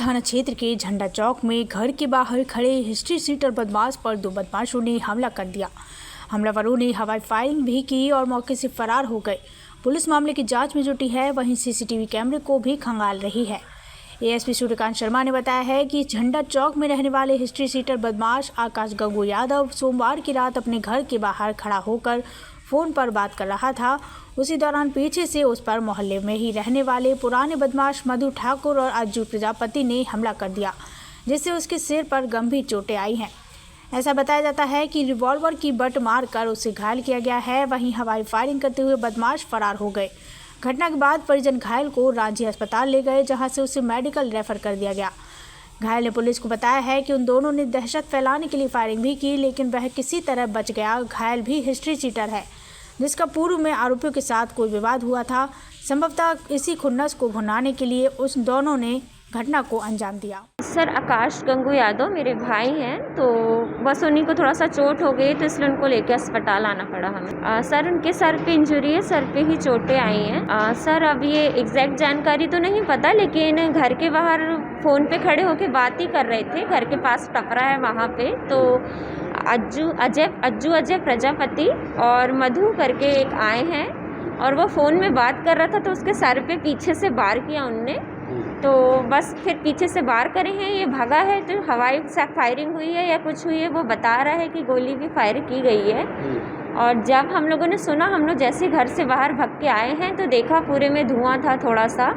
थाना क्षेत्र के झंडा चौक में घर के बाहर खड़े हिस्ट्री सीटर बदमाश पर दो बदमाशों ने हमला कर दिया। हमलावरों ने हवाई फायरिंग भी की और मौके से फरार हो गए। पुलिस मामले की जांच में जुटी है, वहीं सीसीटीवी कैमरे को भी खंगाल रही है। एएसपी सूर्यकांत शर्मा ने बताया है कि झंडा चौक में रहने वाले हिस्ट्री सीटर बदमाश आकाश गंगू यादव सोमवार की रात अपने घर के बाहर खड़ा होकर फ़ोन पर बात कर रहा था। उसी दौरान पीछे से उस पर मोहल्ले में ही रहने वाले पुराने बदमाश मधु ठाकुर और अज्जू प्रजापति ने हमला कर दिया, जिससे उसके सिर पर गंभीर चोटें आई हैं। ऐसा बताया जाता है कि रिवॉल्वर की बट मारकर उसे घायल किया गया है। वहीं हवाई फायरिंग करते हुए बदमाश फरार हो गए। घटना के बाद परिजन घायल को रांची अस्पताल ले गए, जहां से उसे मेडिकल रेफर कर दिया गया। घायल ने पुलिस को बताया है कि उन दोनों ने दहशत फैलाने के लिए फायरिंग भी की, लेकिन वह किसी तरह बच गया। घायल भी हिस्ट्री सीटर है, जिसका पूर्व में आरोपियों के साथ कोई विवाद हुआ था। संभवतः इसी खुन्नस को भुनाने के लिए उस दोनों ने घटना को अंजाम दिया। सर आकाश गंगू यादव मेरे भाई हैं, तो बस उन्हीं को थोड़ा सा चोट हो गई, तो इसलिए उनको लेकर अस्पताल आना पड़ा हमें। सर उनके सर पे इंजरी है, सर पे ही चोटें आई हैं। सर अब ये एग्जैक्ट जानकारी तो नहीं पता, लेकिन घर के बाहर फ़ोन पे खड़े होकर बात ही कर रहे थे। घर के पास टपरा है वहाँ पे, तो अज्जू अजय प्रजापति और मधु करके एक आए हैं और वो फ़ोन में बात कर रहा था, तो उसके सर पे पीछे से वार किया उनने। तो बस फिर पीछे से वार करे हैं, ये भागा है, तो हवाई फायरिंग हुई है या कुछ हुई है वो बता रहा है कि गोली भी फायर की गई है। और जब हम लोगों ने सुना, हम लोग जैसे घर से बाहर भाग के आए हैं तो देखा पूरे में धुआं था। थोड़ा सा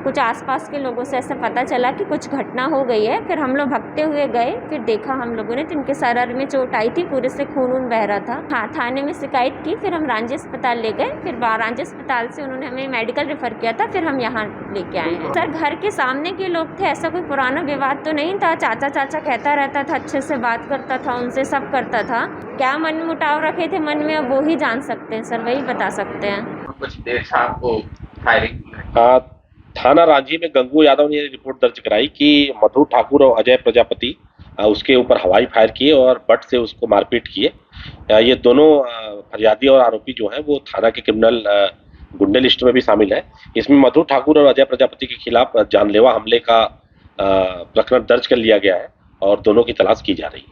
कुछ आसपास के लोगों से ऐसा पता चला कि कुछ घटना हो गई है। फिर हम लोग भागते हुए गए, फिर देखा हम लोगों ने तो इनके सर में चोट आई थी, पूरे से खून बह रहा था। हाँ, थाने में शिकायत की, फिर हम रांची अस्पताल ले गए। फिर रांची अस्पताल से उन्होंने हमें मेडिकल रेफर किया था, फिर हम यहाँ लेके आए हैं। सर घर के सामने के लोग थे, ऐसा कोई पुराना विवाद तो नहीं था। चाचा कहता रहता था, अच्छे से बात करता था उनसे, सब करता था। क्या मन मुटाव रखे थे मन में, अब वो ही जान सकते हैं सर, वही बता सकते हैं। कुछ देर से आपको फायरिंग थाना रांची में गंगू यादव ने रिपोर्ट दर्ज कराई कि मधु ठाकुर और अजय प्रजापति उसके ऊपर हवाई फायर किए और बट से उसको मारपीट किए। ये दोनों फरियादी और आरोपी जो हैं वो थाना के क्रिमिनल गुंडे लिस्ट में भी शामिल है। इसमें मधु ठाकुर और अजय प्रजापति के खिलाफ जानलेवा हमले का प्रकरण दर्ज कर लिया गया है और दोनों की तलाश की जा रही है।